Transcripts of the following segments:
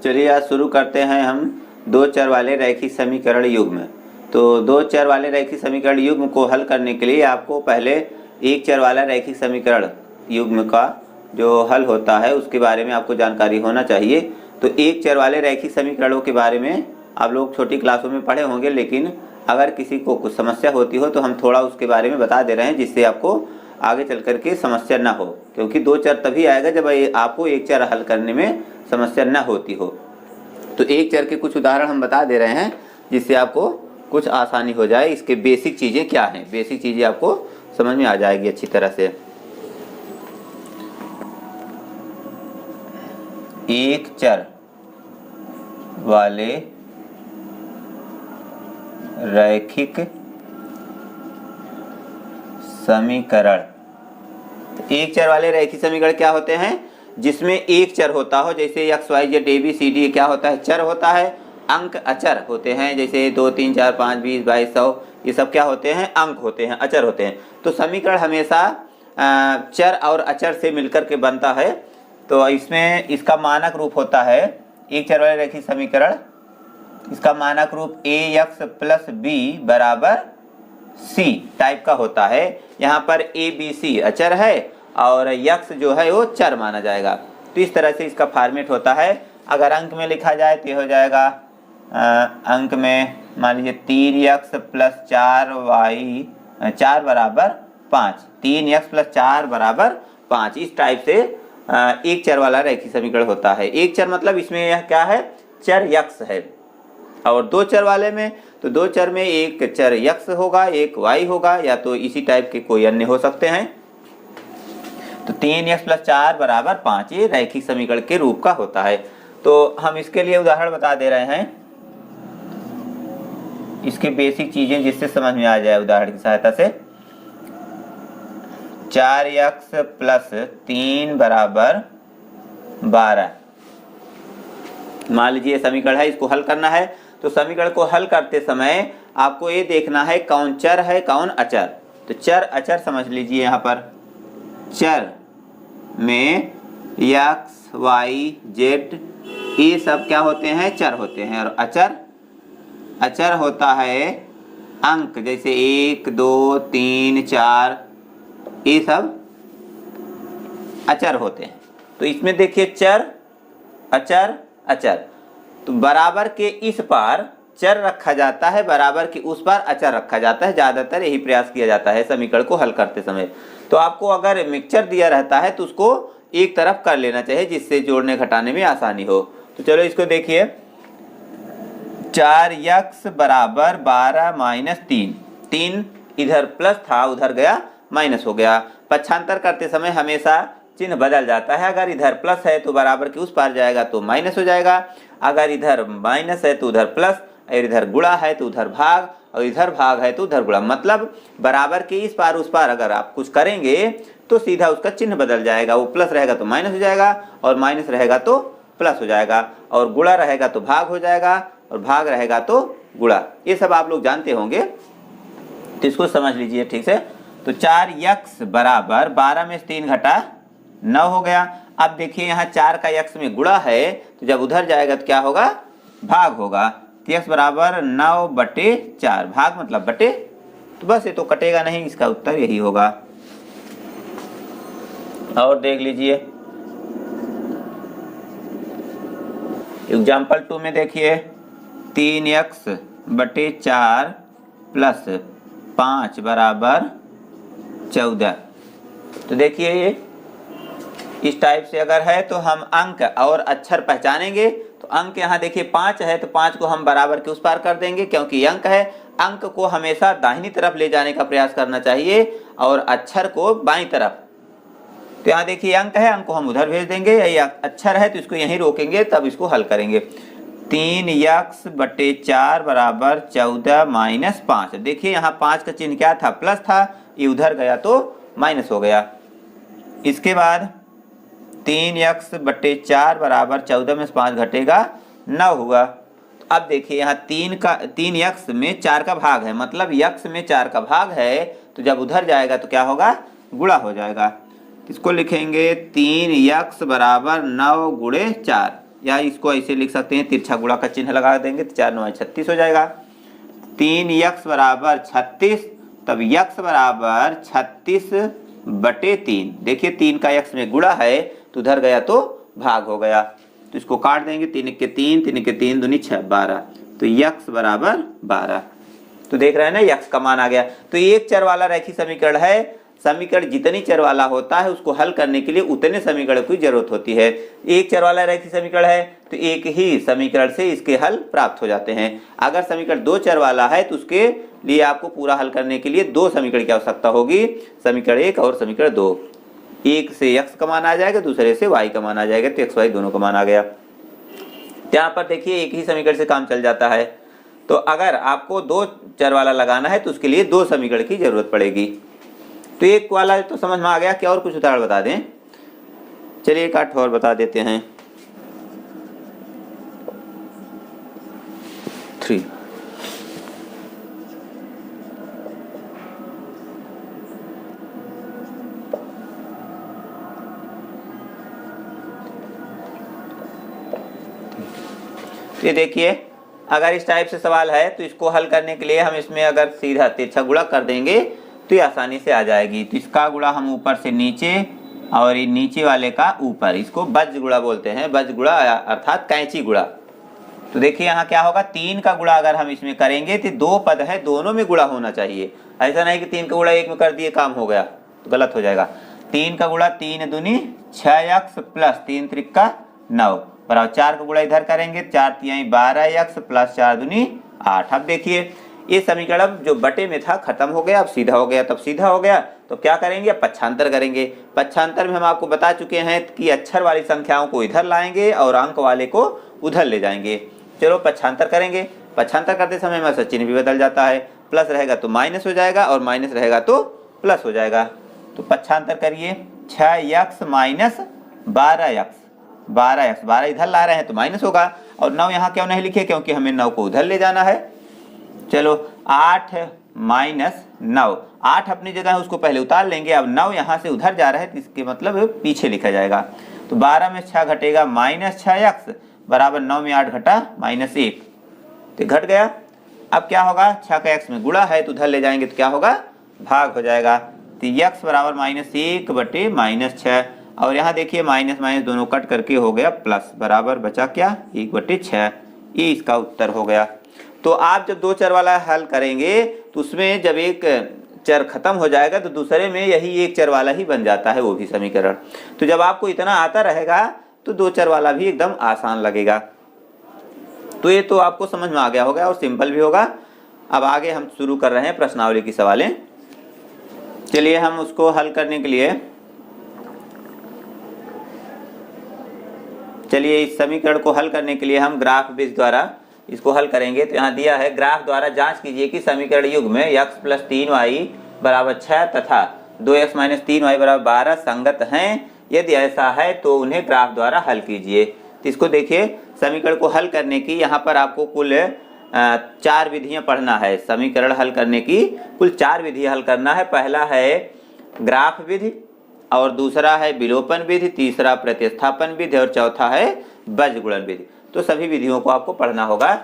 चलिए आज शुरू करते हैं हम दो चर वाले रैखिक समीकरण युग्म। तो दो चर वाले रैखिक समीकरण युग्म को हल करने के लिए आपको पहले एक चर वाला रैखिक समीकरण युग्म का जो हल होता है उसके बारे में आपको जानकारी होना चाहिए। तो एक चर वाले रैखिक समीकरणों के बारे में आप लोग छोटी क्लासों में पढ़े होंगे, लेकिन अगर किसी को कुछ समस्या होती हो तो हम थोड़ा उसके बारे में बता दे रहे हैं, जिससे आपको आगे चल कर के समस्या ना हो। क्योंकि दो चर तभी आएगा जब आपको एक चर हल करने में समस्या न होती हो। तो एक चर के कुछ उदाहरण हम बता दे रहे हैं जिससे आपको कुछ आसानी हो जाए। इसके बेसिक चीज़ें क्या हैं, बेसिक चीज़ें आपको समझ में आ जाएगी अच्छी तरह से। एक चर वाले रैखिक समीकरण। एक चर वाले रैखिक समीकरण क्या होते हैं? जिसमें एक चर होता हो, जैसे X Y Z A B C D क्या होता है? चर होता है। अंक अचर होते हैं, जैसे 2 3 4 5 20 22 100, ये सब क्या होते हैं? अंक होते हैं, अचर होते हैं। तो समीकरण हमेशा चर और अचर से मिलकर के बनता है। तो इसमें इसका मानक रूप होता है एक चर वाले रैखिक समीकरण, इसका मानक रूप ए एक्स प्लस बी बराबर सी टाइप का होता है। यहाँ पर ए बी सी अचर है और यक्स जो है वो चर माना जाएगा। तो इस तरह से इसका फॉर्मेट होता है। अगर अंक में लिखा जाए तो हो जाएगा अंक में मान लीजिए 3x प्लस 4y 4 बराबर 5, 3x प्लस 4 बराबर 5। इस टाइप से एक चर वाला रैखिक समीकरण होता है। एक चर मतलब इसमें यह क्या है? चर यक्स है। और दो चर वाले में तो दो चर में एक चर यक्स होगा, एक y होगा, या तो इसी टाइप के कोई अन्य हो सकते हैं। तो 3x प्लस 4 बराबर 5 ये रैखिक समीकरण के रूप का होता है। तो हम इसके लिए उदाहरण बता दे रहे हैं, इसके बेसिक चीजें जिससे समझ में आ जाए उदाहरण की सहायता से। 4x प्लस 3 बराबर 12 मान लीजिए समीकरण है, इसको हल करना है। तो समीकरण को हल करते समय आपको ये देखना है कौन चर है कौन अचर। तो चर अचर समझ लीजिए। यहाँ पर चर में एक्स वाई जेड ये सब क्या होते हैं? चर होते हैं। और अचर होता है अंक, जैसे 1 2 3 4 ये सब अचर होते हैं। तो इसमें देखिए चर अचर अचर, तो बराबर के इस पार चर रखा जाता है, बराबर के उस पार अचर रखा जाता है। ज़्यादातर यही प्रयास किया जाता है समीकरण को हल करते समय। तो आपको अगर मिक्सचर दिया रहता है तो उसको एक तरफ कर लेना चाहिए, जिससे जोड़ने घटाने में आसानी हो। तो चलो इसको देखिए, 4x बराबर 12 माइनस 3 इधर प्लस था उधर गया माइनस हो गया। पक्षांतर करते समय हमेशा चिन्ह बदल जाता है। अगर इधर प्लस है तो बराबर के उस पार जाएगा तो माइनस हो जाएगा, अगर इधर माइनस है तो उधर प्लस, और इधर गुणा है तो उधर भाग, और इधर भाग है तो उधर गुणा। मतलब बराबर के इस पार उस पार अगर आप कुछ करेंगे तो सीधा उसका चिन्ह बदल जाएगा। वो प्लस रहेगा तो माइनस हो जाएगा, और माइनस रहेगा तो प्लस हो जाएगा, और गुणा रहेगा तो भाग हो जाएगा, और भाग रहेगा तो गुणा। ये सब आप लोग जानते होंगे, तो इसको समझ लीजिए ठीक से। तो 4x बराबर 12 में 3 घटा 9 हो गया। अब देखिए यहाँ 4 का x में गुणा है, तो जब उधर जाएगा तो क्या होगा? भाग होगा। तो x बराबर 9/4, भाग मतलब बटे, तो बस ये तो कटेगा नहीं, इसका उत्तर यही होगा। और देख लीजिए एग्जाम्पल 2 में देखिए 3x/4 प्लस 5 बराबर 14। तो देखिए ये इस टाइप से अगर है तो हम अंक और अक्षर पहचानेंगे। तो अंक यहाँ देखिए 5 है, तो 5 को हम बराबर के उस पार कर देंगे क्योंकि अंक है। अंक को हमेशा दाहिनी तरफ ले जाने का प्रयास करना चाहिए और अक्षर को बाईं तरफ। तो यहाँ देखिए अंक है, अंक को हम उधर भेज देंगे, या अक्षर है तो इसको यहीं रोकेंगे, तब इसको हल करेंगे। 3x/4 बराबर 14 माइनस 5। देखिए यहाँ 5 का चिन्ह क्या था? प्लस था, ये उधर गया तो माइनस हो गया। इसके बाद 3x/4 बराबर 14 में से 5 घटेगा 9 हुआ। अब देखिए यहाँ 3x में 4 का भाग है, मतलब x में 4 का भाग है, तो जब उधर जाएगा तो क्या होगा? गुणा हो जाएगा। इसको लिखेंगे 3x बराबर 9 गुणे 4। या इसको ऐसे लिख सकते हैं, तिरछा गुणा का चिन्ह लगा देंगे तो 4 9 36 हो जाएगा। 3x बराबर 36, तब x बराबर 36/3। देखिए 3 का x में गुणा है तो उधर गया तो भाग हो गया, तो इसको काट देंगे। 3 के 3, 3 के 3 दूनी 6, 12, तो x बराबर 12। तो देख रहे हैं ना, x का मान आ गया। तो एक चर वाला रैखिक समीकरण है। समीकरण जितनी चर वाला होता है उसको हल करने के लिए उतने समीकरण की जरूरत होती है। एक चर वाला रैखिक समीकरण है तो एक ही समीकरण से इसके हल प्राप्त हो जाते हैं। अगर समीकरण 2 चर वाला है तो उसके लिए आपको पूरा हल करने के लिए 2 समीकरण की आवश्यकता होगी, समीकरण 1 और समीकरण 2। एक से x का मान आ जाएगा, दूसरे से y का मान आ जाएगा, तो x y दोनों का मान आ गया। यहाँ पर देखिए एक ही समीकरण से काम चल जाता है। तो अगर आपको 2 चर वाला लगाना है तो उसके लिए 2 समीकरण की जरूरत पड़ेगी। तो एक वाला तो समझ में आ गया, क्या और कुछ उदाहरण बता दें? चलिए एक आठ और बता देते हैं। 3 तो ये देखिए, अगर इस टाइप से सवाल है तो इसको हल करने के लिए हम इसमें अगर सीधा तिरछा गुणा कर देंगे तो ये आसानी से आ जाएगी। तो इसका गुणा हम ऊपर से नीचे और ये नीचे वाले का ऊपर, इसको बज गुणा बोलते हैं। बज गुणा अर्थात कैंची गुणा। तो देखिए यहाँ क्या होगा, 3 का गुणा अगर हम इसमें करेंगे तो 2 पद है, दोनों में गुणा होना चाहिए। ऐसा नहीं कि 3 का गुणा 1 में कर दिए काम हो गया, तो गलत हो जाएगा। 3 का गुणा 3 दूनी 6x प्लस 3 त्रिका 9 बराबर 4 का गुणा इधर करेंगे, 4 तिहाई 12x प्लस 4 दूनी 8। अब देखिए ये समीकरण अब जो बटे में था खत्म हो गया, अब सीधा हो गया। तब सीधा हो गया तो क्या करेंगे, पक्षांतर करेंगे। पक्षांतर में हम आपको बता चुके हैं कि अक्षर वाली संख्याओं को इधर लाएंगे और अंक वाले को उधर ले जाएंगे। चलो पक्षांतर करेंगे। पक्षांतर करते समय में चिन्ह भी बदल जाता है, प्लस रहेगा तो माइनस हो जाएगा और माइनस रहेगा तो प्लस हो जाएगा। तो पक्षांतर करिए, 6x माइनस 12x, 12 इधर ला रहे हैं तो माइनस होगा, और 9 यहाँ क्यों नहीं लिखे, क्योंकि हमें 9 को उधर ले जाना है। चलो 8 माइनस 9, 8 अपनी जगह है उसको पहले उतार लेंगे। अब 9 यहाँ से उधर जा रहा है तो इसके मतलब पीछे लिखा जाएगा। तो 12 में 6 घटेगा माइनस 6x बराबर 9 में 8 घटा माइनस 1, तो घट गया। अब क्या होगा, 6 का x में गुणा है तो उधर ले जाएंगे तो क्या होगा, भाग हो जाएगा। तो x बराबर -1 बटे -6, और यहाँ देखिए माइनस माइनस दोनों कट करके हो गया प्लस, बराबर बचा क्या 1/6। ये इसका उत्तर हो गया। तो आप जब 2 चर वाला हल करेंगे तो उसमें जब एक चर खत्म हो जाएगा तो दूसरे में यही एक चर वाला ही बन जाता है, वो भी समीकरण। तो जब आपको इतना आता रहेगा तो 2 चर वाला भी एकदम आसान लगेगा। तो ये तो आपको समझ में आ गया होगा और सिंपल भी होगा। अब आगे हम शुरू कर रहे हैं प्रश्नावली की सवालें। चलिए हम उसको हल करने के लिए, चलिए इस समीकरण को हल करने के लिए हम ग्राफ बेस द्वारा इसको हल करेंगे। तो यहाँ दिया है, ग्राफ द्वारा जांच कीजिए कि समीकरण युग्म में x प्लस 3y बराबर 6 तथा 2x माइनस 3y बराबर 12 संगत हैं। यदि ऐसा है तो उन्हें ग्राफ द्वारा हल कीजिए। तो इसको देखिए, समीकरण को हल करने की यहाँ पर आपको कुल 4 विधियाँ पढ़ना है। समीकरण हल करने की कुल 4 विधियाँ हल करना है। पहला है ग्राफ विधि, और दूसरा है विलोपन विधि, तीसरा प्रतिस्थापन विधि, और चौथा है बीजगुणन विधि। तो सभी विधियों को आपको पढ़ना होगा।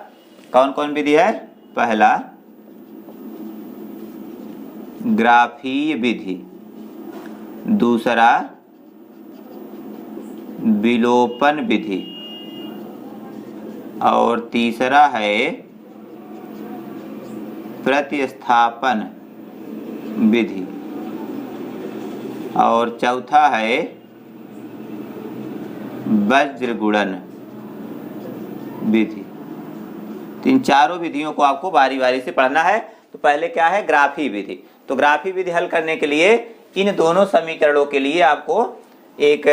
कौन कौन विधि है? पहला ग्राफीय विधि, दूसरा विलोपन विधि, और तीसरा है प्रतिस्थापन विधि, और चौथा है वज्रगुणन विधि। इन चारों विधियों को आपको बारी बारी से पढ़ना है। तो पहले क्या है, ग्राफी विधि। तो ग्राफी विधि हल करने के लिए इन दोनों समीकरणों के लिए आपको एक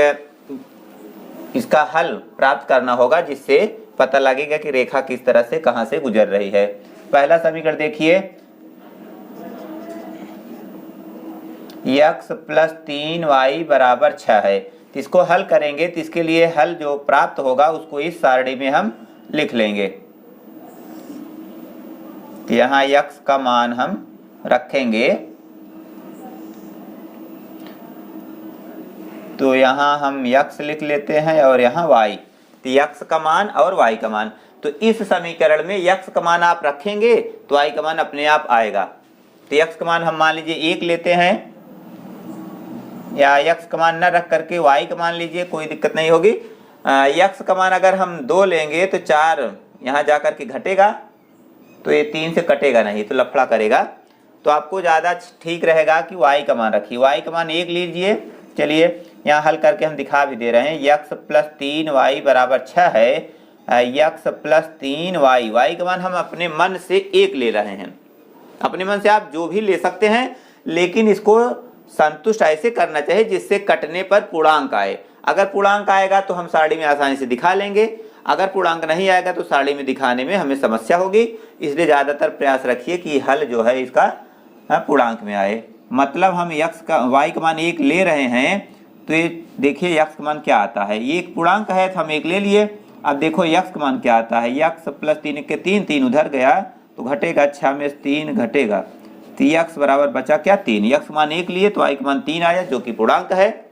इसका हल प्राप्त करना होगा, जिससे पता लगेगा कि रेखा किस तरह से कहां से गुजर रही है। पहला समीकरण देखिए, x प्लस 3y बराबर 6 है। तो इसको हल करेंगे तो इसके लिए हल जो प्राप्त होगा उसको इस सारणी में हम लिख लेंगे। तो यहाँ x का मान हम रखेंगे, तो यहाँ हम x लिख लेते हैं और यहाँ y। तो x का मान और y का मान। तो इस समीकरण में x का मान आप रखेंगे तो y का मान अपने आप आएगा। तो x का मान हम मान लीजिए 1 लेते हैं, या x का मान न रख करके y का मान लीजिए, कोई दिक्कत नहीं होगी। x का मान अगर हम 2 लेंगे तो 4 यहाँ जा कर के घटेगा, तो ये 3 से कटेगा नहीं, तो लफड़ा करेगा। तो आपको ज़्यादा ठीक रहेगा कि y का मान रखिए। y का मान 1 लीजिए। चलिए यहाँ हल करके हम दिखा भी दे रहे हैं। x प्लस 3y बराबर 6 है। x प्लस 3y, y का मान हम अपने मन से 1 ले रहे हैं। अपने मन से आप जो भी ले सकते हैं, लेकिन इसको संतुष्ट ऐसे करना चाहिए जिससे कटने पर पूर्णांक आए। अगर पूर्णांक आएगा तो हम सारणी में आसानी से दिखा लेंगे, अगर पूर्णांक नहीं आएगा तो सारणी में दिखाने में हमें समस्या होगी। इसलिए ज़्यादातर प्रयास रखिए कि हल जो है इसका पूर्णांक में आए। मतलब हम y का मान 1 ले रहे हैं, तो ये देखिए x का मान क्या आता है। ये एक पूर्णांक है तो हम 1 ले लिए। अब देखो x का मान क्या आता है। x प्लस 3 के 3, 3 उधर गया तो घटेगा, 6 में 3 घटेगा, तो x बराबर बचा क्या 3। x मान 1 लिए तो y का मान 3 आया, जो कि पूर्णांक है।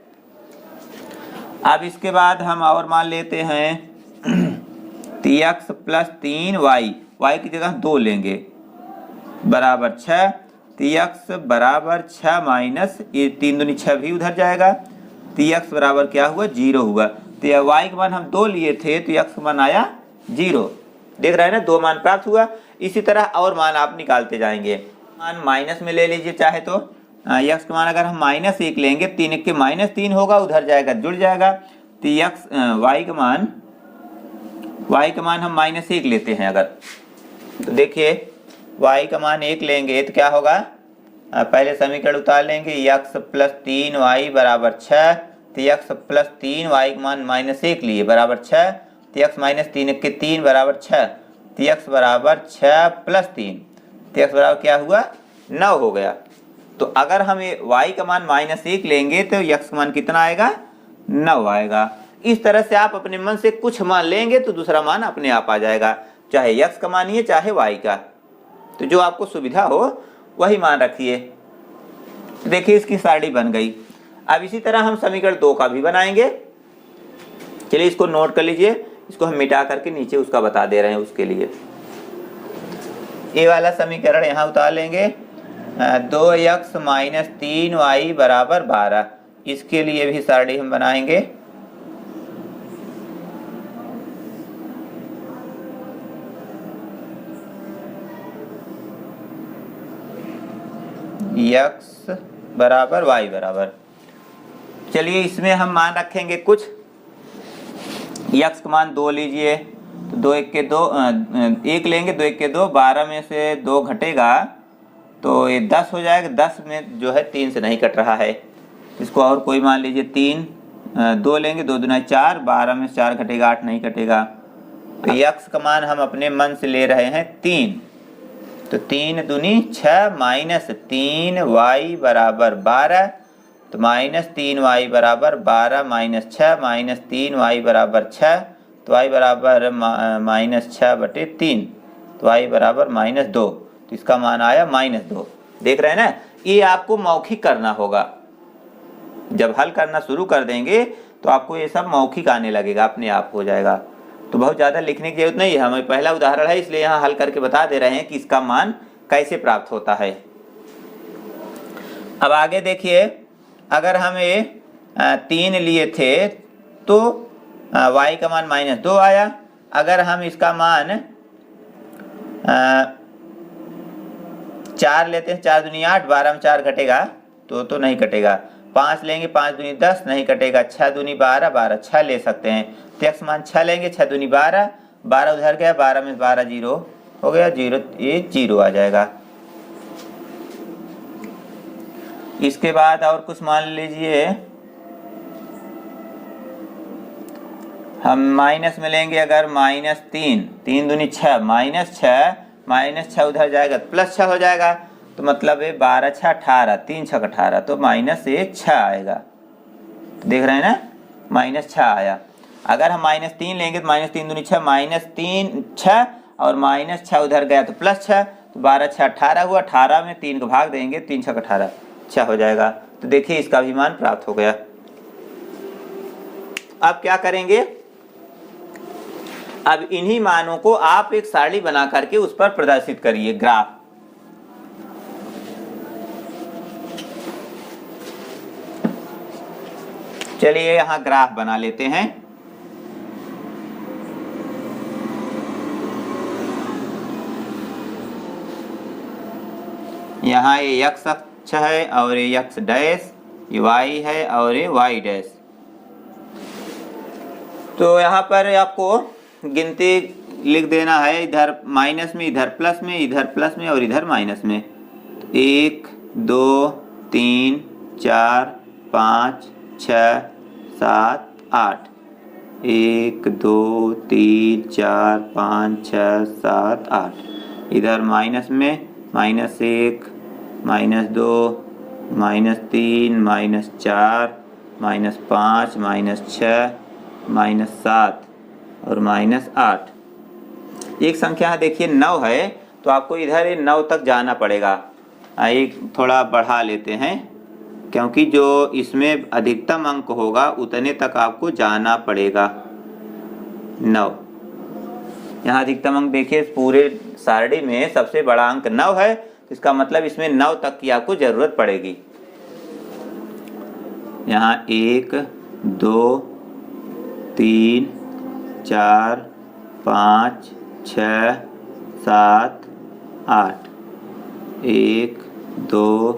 अब इसके बाद हम और मान लेते हैं तो x प्लस 3y, y की जगह 2 लेंगे, बराबर 6। तो x बराबर 6 माइनस ये 3 दूनी 6 भी उधर जाएगा, तो x बराबर क्या हुआ 0 हुआ। तो यह y का मान हम 2 लिए थे तो x का मान आया 0। देख रहे हैं ना, 2 मान प्राप्त हुआ। इसी तरह और मान आप निकालते जाएंगे। मान माइनस में ले लीजिए चाहे तो। x का मान अगर हम -1 लेंगे, 3 के -3 होगा, उधर जाएगा जुड़ जाएगा। तो y का मान हम -1 लेते हैं अगर, तो देखिए y का मान 1 लेंगे तो क्या होगा, पहले समीकरण उतार लेंगे। x प्लस 3y बराबर 6, तो x प्लस 3y का मान -1 लिए बराबर 6, तो x माइनस 3 के 3 बराबर 6, तो x बराबर 6 प्लस 3, तो x बराबर क्या हुआ 9 हो गया। तो अगर हम y का मान -1 लेंगे तो x का मान कितना आएगा 9 आएगा। इस तरह से आप अपने मन से कुछ मान लेंगे तो दूसरा मान अपने आप आ जाएगा, चाहे x का मानिए चाहे y का, तो जो आपको सुविधा हो वही मान रखिए। तो देखिए इसकी सारणी बन गई। अब इसी तरह हम समीकरण 2 का भी बनाएंगे। चलिए इसको नोट कर लीजिए, इसको हम मिटा करके नीचे उसका बता दे रहे हैं। उसके लिए ये वाला समीकरण यहाँ उतार लेंगे, 2x माइनस 3y बराबर 12। इसके लिए भी सारणी हम बनाएंगे। x बराबर y बराबर, चलिए इसमें हम मान रखेंगे कुछ। x का मान 2 लीजिए, तो 2 1 के 2 1 लेंगे, 2 1 के 2, 12 में से 2 घटेगा तो ये 10 हो जाएगा। 10 में जो है 3 से नहीं कट रहा है, इसको और कोई मान लीजिए 3, 2 लेंगे, 2 दूना 4, 12 में से 4 घटेगा, 8 नहीं कटेगा। तो x का मान हम अपने मन से ले रहे हैं 3, तो 3 दूनी 6 माइनस 3y बराबर 12, तो -3y बराबर 12 माइनस 6 माइनस 3y बराबर 6, तो y बराबर -6/3, तो y बराबर -2, तो इसका मान आया -2। देख रहे हैं ना, ये आपको मौखिक करना होगा। जब हल करना शुरू कर देंगे तो आपको ये सब मौखिक आने लगेगा, अपने आप हो जाएगा। तो बहुत ज़्यादा लिखने की जरूरत नहीं है, हमें पहला उदाहरण है इसलिए यहाँ हल करके बता दे रहे हैं कि इसका मान कैसे प्राप्त होता है। अब आगे देखिए, अगर हम ये 3 लिए थे तो y का मान -2 आया। अगर हम इसका मान 4 लेते हैं, 4 दूनी 8, 12 में 4 घटेगा तो नहीं कटेगा। 5 लेंगे, 5 दूनी 10 नहीं कटेगा। 6 दूनी 12, 12 6 ले सकते हैं, तो x मान 6 लेंगे, 6 दूनी 12, 12 उधर गया, 12 में 12 0 हो गया, 0 ये 0 आ जाएगा। इसके बाद और कुछ मान लीजिए, हम माइनस में लेंगे। अगर -3, 3 दूनी 6, -6 उधर जाएगा तो +6 हो जाएगा, तो मतलब है 12 6 18, 3 6 18, तो -6 आएगा। देख रहे हैं ना, -6 आया। अगर हम -3 लेंगे तो -3 दूनी 6, -3 6 और -6 उधर गया तो +6, तो 12 6 18 हुआ। 18 में 3 को भाग देंगे, 3 6 18, 6 हो जाएगा। तो देखिए इसका भी मान प्राप्त हो गया। अब क्या करेंगे, अब इन्हीं मानों को आप एक सारणी बना करके उस पर प्रदर्शित करिए ग्राफ। चलिए यहाँ ग्राफ बना लेते हैं। यहाँ ये x अक्ष है और ये x डैश, ये y है और ये y डैश। तो यहाँ पर आपको गिनती लिख देना है, इधर माइनस में, इधर प्लस में, इधर प्लस में और इधर माइनस में। 1 2 3 4 5 6 7 8। 1 2 3 4 5 6 7 8। इधर माइनस में -1 -2 -3 -4 -5 -6 -7 और -8। एक संख्या देखिए 9 है, तो आपको इधर 9 तक जाना पड़ेगा। एक थोड़ा बढ़ा लेते हैं, क्योंकि जो इसमें अधिकतम अंक होगा उतने तक आपको जाना पड़ेगा। 9 यहाँ अधिकतम अंक देखिए, पूरे सारणी में सबसे बड़ा अंक 9 है, तो इसका मतलब इसमें 9 तक की आपको जरूरत पड़ेगी। यहाँ 1 2 3 4 5 6 7 8। 1 2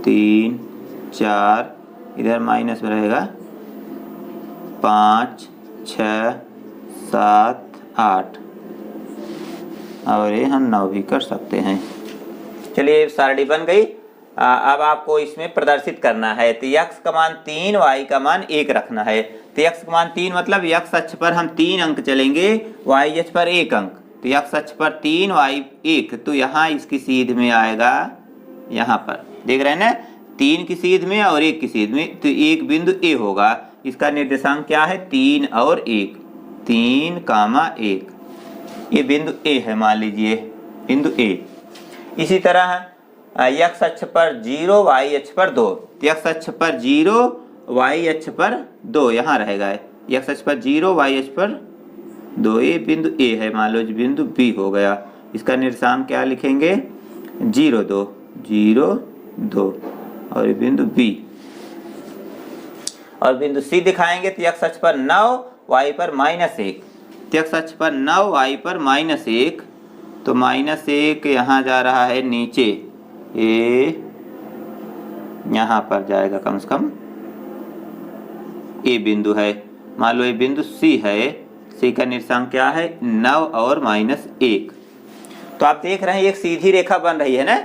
3 4, इधर माइनस में रहेगा 5 6 7 8 और ये हम 9 भी कर सकते हैं। चलिए सारणी बन गई। अब आपको इसमें प्रदर्शित करना है। तो x का मान 3, y का मान 1 रखना है। तो x का मान 3 मतलब x अक्ष पर हम 3 अंक चलेंगे, y अक्ष पर 1 अंक। तो x अक्ष पर 3, y 1, तो यहाँ इसकी सीध में आएगा, यहाँ पर देख रहे हैं ना, 3 की सीध में और 1 की सीध में, तो एक बिंदु A होगा। इसका निर्देशांक क्या है? 3 और 1, 3, 1। ये बिंदु A है, मान लीजिए बिंदु A। इसी तरह x अक्ष पर 0, y अक्ष पर 2। x अक्ष पर 0, y अक्ष पर 2 यहाँ रहेगा। x अक्ष पर 0, y अक्ष पर 2, ये बिंदु A है, मान लो बिंदु B हो गया। इसका निर्देशांक क्या लिखेंगे? 0 2 0 2 और ये बिंदु B। और बिंदु C दिखाएंगे तो x अक्ष पर 9, y पर -1। x अक्ष पर 9, y पर -1, तो -1 यहाँ जा रहा है नीचे, ये यहाँ पर जाएगा, कम से कम ये बिंदु है। मान लो ये बिंदु C है, C का निर्देशांक क्या है? 9 और -1। तो आप देख रहे हैं एक सीधी रेखा बन रही है ना।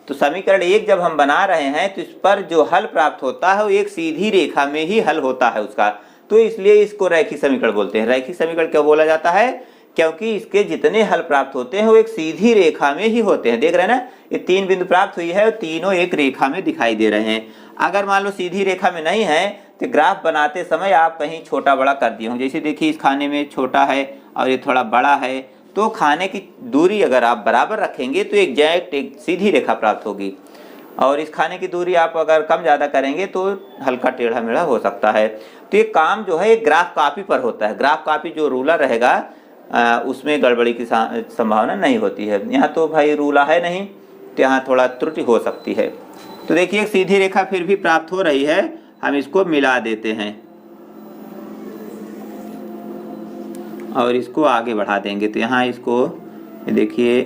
तो समीकरण 1 जब हम बना रहे हैं तो इस पर जो हल प्राप्त होता है वो एक सीधी रेखा में ही हल होता है उसका, तो इसलिए इसको रैखिक समीकरण बोलते हैं। रैखिक समीकरण क्यों बोला जाता है? क्योंकि इसके जितने हल प्राप्त होते हैं वो एक सीधी रेखा में ही होते हैं। देख रहे हैं ना, ये 3 बिंदु प्राप्त हुई है और तीनों एक रेखा में दिखाई दे रहे हैं। अगर मान लो सीधी रेखा में नहीं है तो ग्राफ बनाते समय आप कहीं छोटा बड़ा कर दिए होंगे। जैसे देखिए इस खाने में छोटा है और ये थोड़ा बड़ा है, तो खाने की दूरी अगर आप बराबर रखेंगे तो एग्जैक्ट एक सीधी रेखा प्राप्त होगी, और इस खाने की दूरी आप अगर कम ज़्यादा करेंगे तो हल्का टेढ़ा मेढ़ा हो सकता है। तो ये काम जो है एक ग्राफ कॉपी पर होता है। ग्राफ कॉपी जो रूलर रहेगा उसमें गड़बड़ी की संभावना नहीं होती है। यहाँ तो भाई रूला है नहीं, तो यहाँ थोड़ा त्रुटि हो सकती है। तो देखिए एक सीधी रेखा फिर भी प्राप्त हो रही है, हम इसको मिला देते हैं और इसको आगे बढ़ा देंगे। तो यहाँ इसको देखिए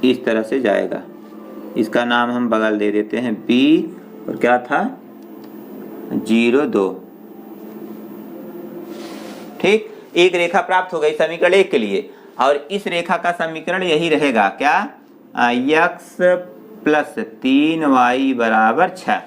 इस तरह से जाएगा। इसका नाम हम बगल दे देते हैं B, और क्या था? 0 2। ठीक, एक रेखा प्राप्त हो गई समीकरण 1 के लिए, और इस रेखा का समीकरण यही रहेगा, क्या? x + 3y = 6।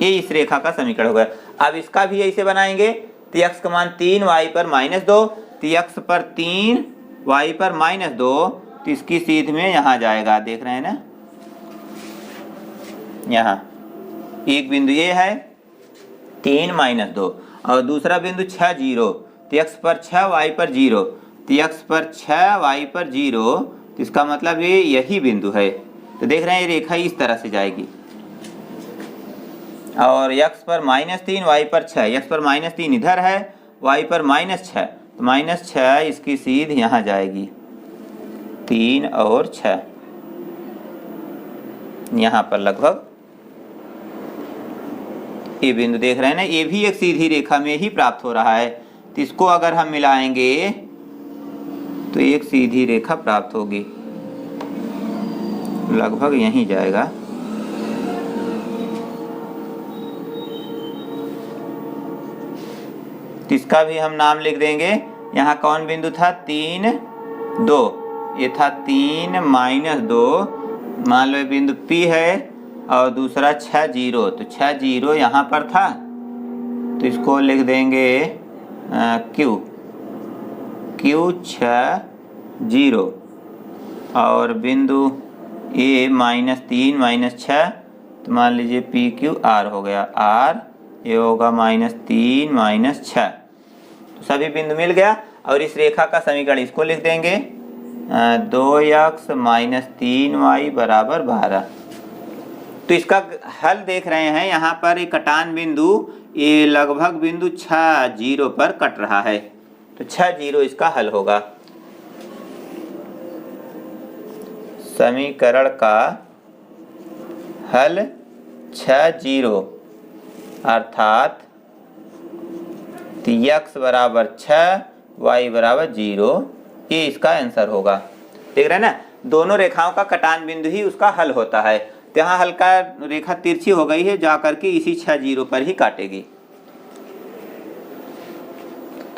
ये इस रेखा का समीकरण हो गया। अब इसका भी ऐसे बनाएंगे, तो x का मान 3, y पर -2, तो x पर 3, y पर -2, तो इसकी सीध में यहाँ जाएगा। देख रहे हैं ना, यहाँ एक बिंदु ये है 3 -2 और दूसरा बिंदु 6 0, तो x पर 6, y पर 0, तो x पर 6, y पर 0, तो इसका मतलब ये यही बिंदु है। तो देख रहे हैं ये रेखा इस तरह से जाएगी, और x पर -3, y पर 6, x पर -3 इधर है y पर -6, तो -6 इसकी सीध यहाँ जाएगी, 3 और 6 यहाँ पर लगभग ये बिंदु देख रहे हैं ना, ये भी एक सीधी रेखा में ही प्राप्त हो रहा है। तो इसको अगर हम मिलाएंगे तो एक सीधी रेखा प्राप्त होगी, लगभग यहीं जाएगा। तो इसका भी हम नाम लिख देंगे। यहाँ कौन बिंदु था? 3, 2, ये था 3 -2, मान लो बिंदु P है, और दूसरा 6, 0, तो 6, 0 यहाँ पर था, तो इसको लिख देंगे Q, 6, 0, और बिंदु A -3 -6, तो मान लीजिए PQR हो गया, R ये होगा -3 -6, तो सभी बिंदु मिल गया। और इस रेखा का समीकरण इसको लिख देंगे 2x - 3y = 12। तो इसका हल देख रहे हैं, यहाँ पर एक कटान बिंदु ये लगभग बिंदु 6, 0 पर कट रहा है, तो 6, 0 इसका हल होगा। समीकरण का हल 6, 0 अर्थात x = 6, y = 0, ये इसका आंसर होगा। देख रहे हैं ना, दोनों रेखाओं का कटान बिंदु ही उसका हल होता है। तो यहाँ हल्का रेखा तिरछी हो गई है, जाकर के इसी 6, 0 पर ही काटेगी।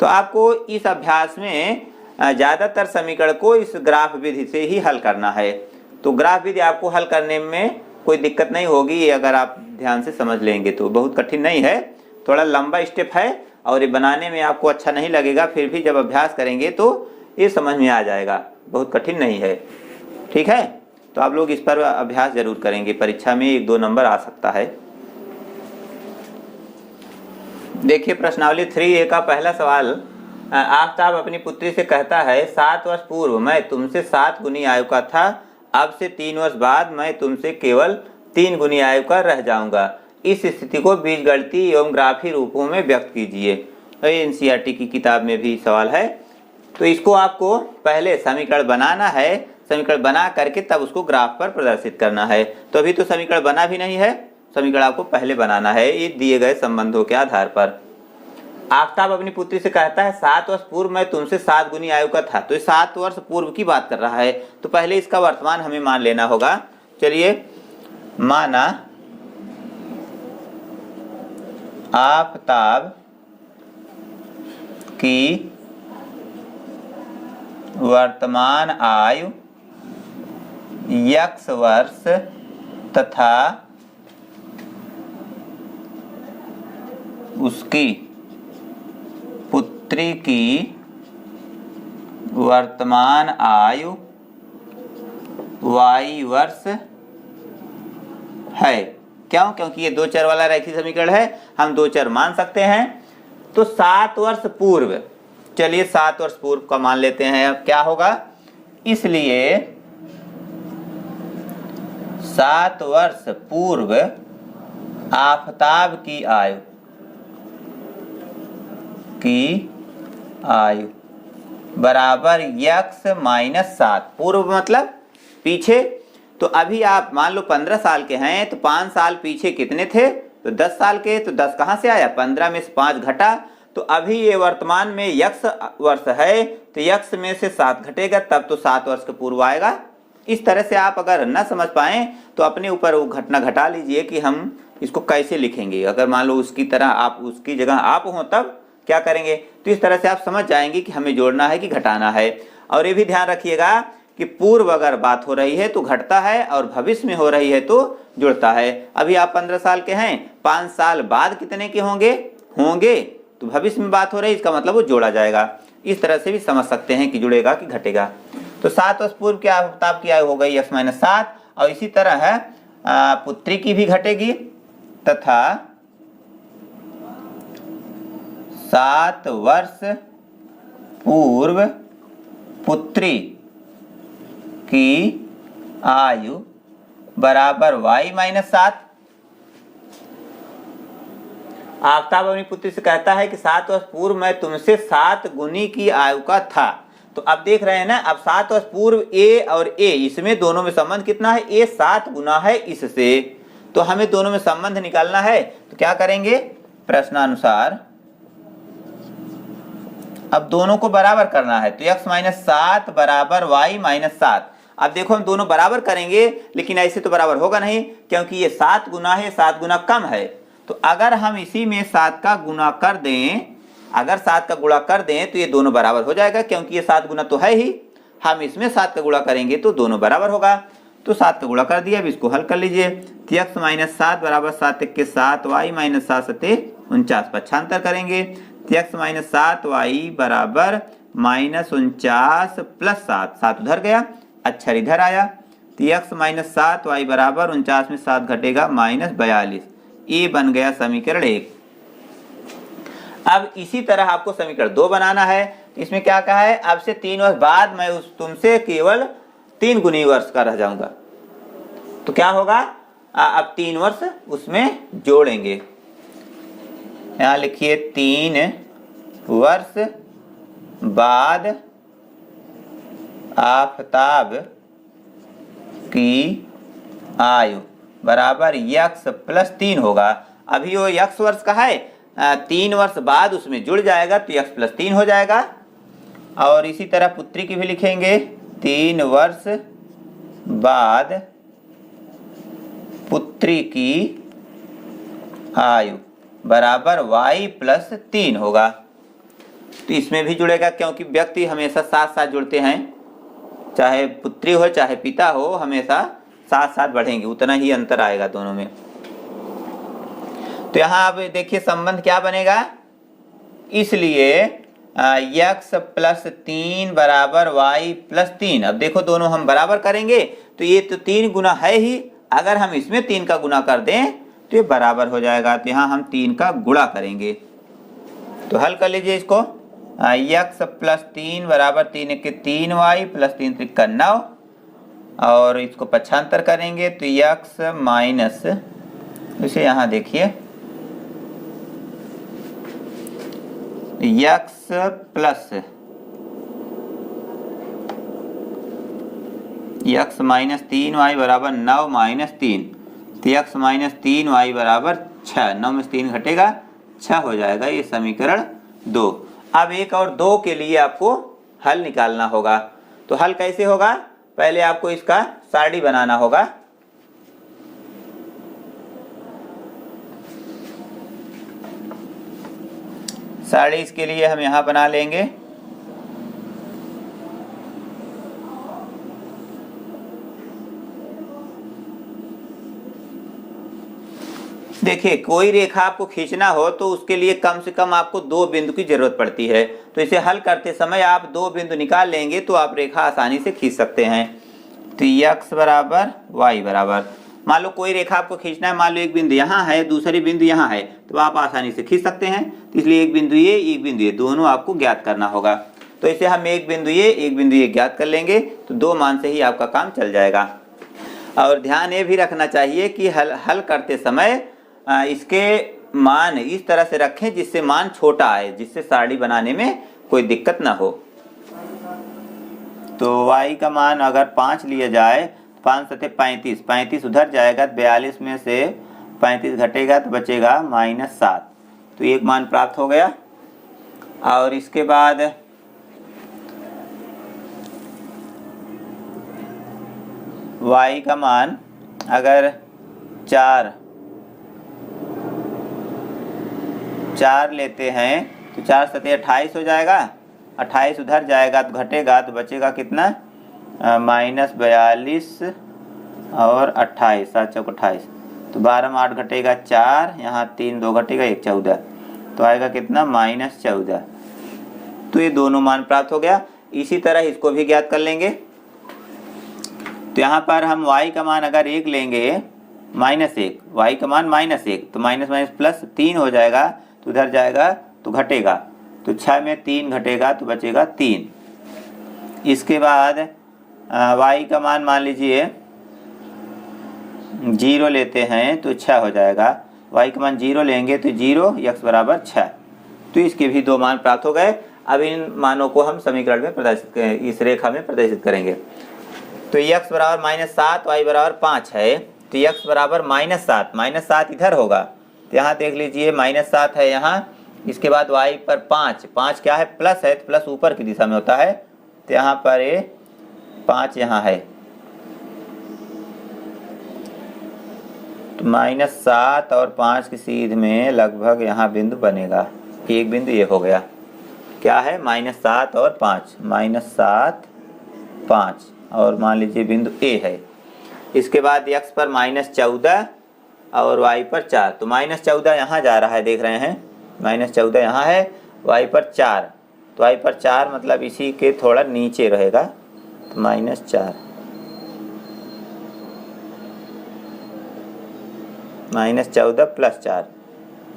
तो आपको इस अभ्यास में ज़्यादातर समीकरण को इस ग्राफ विधि से ही हल करना है। तो ग्राफ विधि आपको हल करने में कोई दिक्कत नहीं होगी, अगर आप ध्यान से समझ लेंगे तो बहुत कठिन नहीं है, थोड़ा लंबा स्टेप है और ये बनाने में आपको अच्छा नहीं लगेगा, फिर भी जब अभ्यास करेंगे तो ये समझ में आ जाएगा, बहुत कठिन नहीं है। ठीक है, तो आप लोग इस पर अभ्यास जरूर करेंगे, परीक्षा में 1-2 नंबर आ सकता है। देखिए प्रश्नावली 3A का पहला सवाल, आफताब अपनी पुत्री से कहता है 7 वर्ष पूर्व मैं तुमसे 7 गुनी आयु का था, अब से 3 वर्ष बाद मैं तुमसे केवल 3 गुनी आयु का रह जाऊंगा। इस स्थिति को बीजगणितीय एवं ग्राफी रूपों में व्यक्त कीजिए। ये NCERT की किताब में भी सवाल है। तो इसको आपको पहले समीकरण बनाना है, समीकरण बना करके तब उसको ग्राफ पर प्रदर्शित करना है। तो अभी तो समीकरण बना भी नहीं है, समीकरण आपको पहले बनाना है ये दिए गए संबंधों के आधार पर। आफताब अपनी पुत्री से कहता है 7 वर्ष पूर्व मैं तुमसे 7 गुनी आयु का था, तो 7 वर्ष पूर्व की बात कर रहा है, तो पहले इसका वर्तमान हमें मान लेना होगा। चलिए, माना आफताब की वर्तमान आयु x वर्ष तथा उसकी पुत्री की वर्तमान आयु y वर्ष है। क्यों? क्योंकि ये 2 चर वाला रैखिक समीकरण है, हम 2 चर मान सकते हैं। तो 7 वर्ष पूर्व, चलिए 7 वर्ष पूर्व का मान लेते हैं। अब क्या होगा, इसलिए 7 वर्ष पूर्व आफताब की आयु बराबर x - 7, पूर्व मतलब पीछे। तो अभी आप मान लो 15 साल के हैं, तो 5 साल पीछे कितने थे? तो 10 साल के। तो 10 कहाँ से आया? 15 में से 5 घटा, तो अभी ये वर्तमान में x वर्ष है, तो x में से 7 घटेगा, तब तो 7 वर्ष के पूर्व आएगा। इस तरह से आप अगर न समझ पाएं तो अपने ऊपर वो घटना घटा लीजिए कि हम इसको कैसे लिखेंगे। अगर मान लो उसकी तरह आप, उसकी जगह आप हो, तब क्या करेंगे? तो इस तरह से आप समझ जाएंगे कि हमें जोड़ना है कि घटाना है। और ये भी ध्यान रखिएगा कि पूर्व अगर बात हो रही है तो घटता है, और भविष्य में हो रही है तो जुड़ता है। अभी आप 15 साल के हैं, 5 साल बाद कितने के होंगे? तो भविष्य में बात हो रही है, इसका मतलब वो जोड़ा जाएगा। इस तरह से भी समझ सकते हैं कि जुड़ेगा कि घटेगा। तो 7 वर्ष पूर्व के आफताब की आयु हो गई x - 7, और इसी तरह है पुत्री की भी घटेगी, तथा 7 वर्ष पूर्व पुत्री की आयु बराबर y - 7। आफताब अपनी पुत्री से कहता है कि 7 वर्ष पूर्व मैं तुमसे 7 गुनी की आयु का था। तो अब देख रहे हैं ना, अब 7 वर्ष पूर्व ए और ए, इसमें दोनों में संबंध कितना है, ए 7 गुना है इससे, तो हमें दोनों में संबंध निकालना है। तो क्या करेंगे, प्रश्नानुसार अब दोनों को बराबर करना है। तो x माइनस 7 बराबर y माइनस 7। अब देखो हम दोनों बराबर करेंगे, लेकिन ऐसे तो बराबर होगा नहीं, क्योंकि ये 7 गुना है, 7 गुना कम है। तो अगर हम इसी में 7 का गुणा कर दें, अगर 7 का गुणा कर दें तो ये दोनों बराबर हो जाएगा, क्योंकि ये 7 गुना तो है ही। हम इसमें 7 का गुणा करेंगे तो दोनों बराबर होगा। तो 7 का गुणा कर दिया, अब इसको हल कर लीजिए। तो x माइनस 7 बराबर 7 के 7 y माइनस 7 सते 49, पक्षांतर करेंगे। तो x माइनस 7 y बराबर माइनस 49 प्लस 7, 7 उधर गया, अक्षर इधर आया। तो x माइनस 7 y बराबर 49 में 7 घटेगा माइनस 42, ये बन गया समीकरण 1। अब इसी तरह आपको समीकरण 2 बनाना है। इसमें क्या कहा है, अब से 3 वर्ष बाद मैं तुमसे केवल 3 गुनी वर्ष का रह जाऊंगा। तो क्या होगा, अब 3 वर्ष उसमें जोड़ेंगे। यहां लिखिए 3 वर्ष बाद आफताब की आयु बराबर x प्लस 3 होगा। अभी वो x वर्ष का है, 3 वर्ष बाद उसमें जुड़ जाएगा तो x प्लस 3 हो जाएगा। और इसी तरह पुत्री की भी लिखेंगे, 3 वर्ष बाद पुत्री की आयु बराबर y प्लस 3 होगा। तो इसमें भी जुड़ेगा, क्योंकि व्यक्ति हमेशा साथ साथ जुड़ते हैं, चाहे पुत्री हो चाहे पिता हो, हमेशा साथ साथ बढ़ेंगे, उतना ही अंतर आएगा दोनों में। तो यहाँ अब देखिए संबंध क्या बनेगा, इसलिए x प्लस 3 बराबर y प्लस 3। अब देखो दोनों हम बराबर करेंगे तो ये तो 3 गुना है ही, अगर हम इसमें 3 का गुणा कर दें तो ये बराबर हो जाएगा। तो यहाँ हम 3 का गुणा करेंगे। तो हल कर लीजिए इसको, x प्लस 3 बराबर 3 के 3y प्लस 3 त्रिका 9, और इसको पक्षांतर करेंगे तो x माइनस, इसे यहाँ देखिए x plus x minus 3y बराबर 9 माइनस 3, तो x माइनस 3y बराबर 6, 9 में से 3 घटेगा 6 हो जाएगा, ये समीकरण 2। अब 1 और 2 के लिए आपको हल निकालना होगा। तो हल कैसे होगा, पहले आपको इसका सारणी बनाना होगा। सारणी इसके लिए हम यहां बना लेंगे। देखिए कोई रेखा आपको खींचना हो तो उसके लिए कम से कम आपको 2 बिंदु की जरूरत पड़ती है। तो इसे हल करते समय आप 2 बिंदु निकाल लेंगे तो आप रेखा आसानी से खींच सकते हैं। तो x बराबर y बराबर, मान लो कोई रेखा आपको खींचना है, मान लो एक बिंदु यहाँ है, दूसरी बिंदु यहाँ है, तो आप आसानी से खींच सकते हैं। तो इसलिए एक बिंदु ये, एक बिंदु ये, दोनों आपको ज्ञात करना होगा। तो इसे हम एक बिंदु ये ज्ञात कर लेंगे, तो 2 मान से ही आपका काम चल जाएगा। और ध्यान ये भी रखना चाहिए कि हल करते समय इसके मान इस तरह से रखें जिससे मान छोटा आए, जिससे सारणी बनाने में कोई दिक्कत ना हो। तो y का मान अगर 5 लिया जाए, 5 सते 35, 35 उधर जाएगा, 42 में से 35 घटेगा तो बचेगा माइनस 7, तो एक मान प्राप्त हो गया। और इसके बाद y का मान अगर 4 लेते हैं तो 4 सते 28 हो जाएगा, 28 उधर जाएगा तो घटेगा, तो बचेगा कितना, माइनस 42 और 28, 7 चौक 28, तो 12 में 8 घटेगा 4, यहाँ 3 2 घटेगा 1 14, तो आएगा कितना, माइनस 14। तो ये दोनों मान प्राप्त हो गया। इसी तरह इसको भी ज्ञात कर लेंगे। तो यहाँ पर हम y का मान अगर 1 लेंगे, -1, y का मान -1, तो माइनस माइनस प्लस 3 हो जाएगा, तो उधर जाएगा तो घटेगा, तो 6 में 3 घटेगा तो बचेगा 3। इसके बाद y का मान लीजिए 0 लेते हैं तो 6 हो जाएगा, y का मान 0 लेंगे तो 0 x बराबर 6। तो इसके भी 2 मान प्राप्त हो गए। अब इन मानों को हम समीकरण में प्रदर्शित इस रेखा में प्रदर्शित करेंगे। तो x बराबर -7 y बराबर 5 है, तो x बराबर -7, -7 इधर होगा, तो यहाँ देख लीजिए -7 है यहाँ, इसके बाद y पर 5 क्या है, प्लस है, तो प्लस ऊपर की दिशा में होता है, तो यहाँ पर ये 5 यहाँ है, तो -7 और 5 की सीध में लगभग यहाँ बिंदु बनेगा, एक बिंदु ये हो गया, क्या है -7 और 5, -7 5 और मान लीजिए बिंदु A है। इसके बाद x पर -14 और y पर 4, तो -14 यहाँ जा रहा है, देख रहे हैं -14 यहाँ है, y पर 4, तो y पर 4 मतलब इसी के थोड़ा नीचे रहेगा, तो -4 -14 + 4,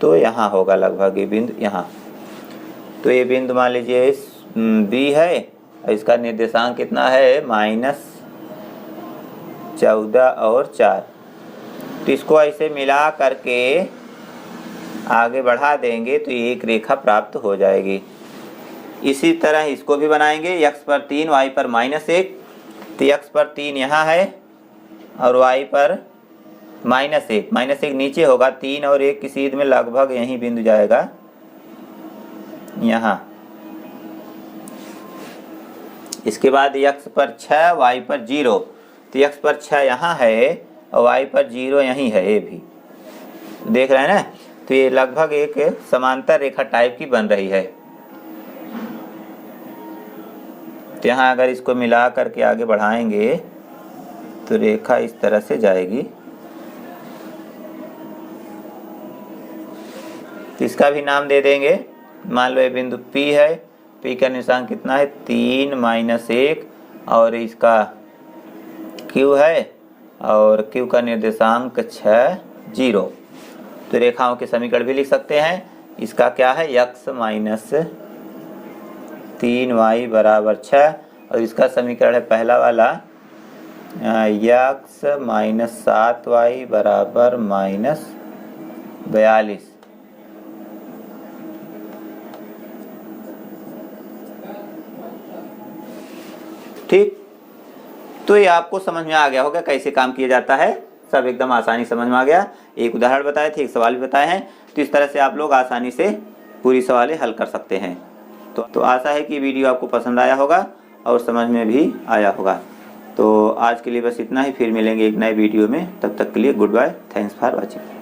तो यहाँ होगा लगभग ये बिंदु यहाँ। तो ये बिंदु मान लीजिए B है और इसका निर्देशांक कितना है -14 और 4, तो इसको ऐसे मिला करके आगे बढ़ा देंगे तो एक रेखा प्राप्त हो जाएगी। इसी तरह इसको भी बनाएंगे, x पर 3 y पर -1, तो x पर 3 यहाँ है और y पर -1 नीचे होगा, 3 और 1 की सीध में लगभग यही बिंदु जाएगा यहाँ। इसके बाद x पर 6 y पर 0, तो x पर 6 यहाँ है और y पर 0 यहीं है, ये भी देख रहे हैं ना, तो ये लगभग एक समांतर रेखा टाइप की बन रही है। तो यहाँ अगर इसको मिला करके आगे बढ़ाएंगे तो रेखा इस तरह से जाएगी। तो इसका भी नाम दे देंगे, मान लो ये बिंदु P है, P का निशान कितना है 3 -1 और इसका Q है और Q का निर्देशांक 6 0। तो रेखाओं के समीकरण भी लिख सकते हैं, इसका क्या है x - 3y बराबर 6 और इसका समीकरण है पहला वाला x - 7y बराबर -42। ठीक, तो ये आपको समझ में आ गया होगा कैसे काम किया जाता है, सब एकदम आसानी समझ में आ गया। एक उदाहरण बताए थे, एक सवाल भी बताए हैं, तो इस तरह से आप लोग आसानी से पूरी सवालें हल कर सकते हैं। तो आशा है कि वीडियो आपको पसंद आया होगा और समझ में भी आया होगा। तो आज के लिए बस इतना ही, फिर मिलेंगे एक नए वीडियो में, तब तक के लिए goodbye, thanks for watching.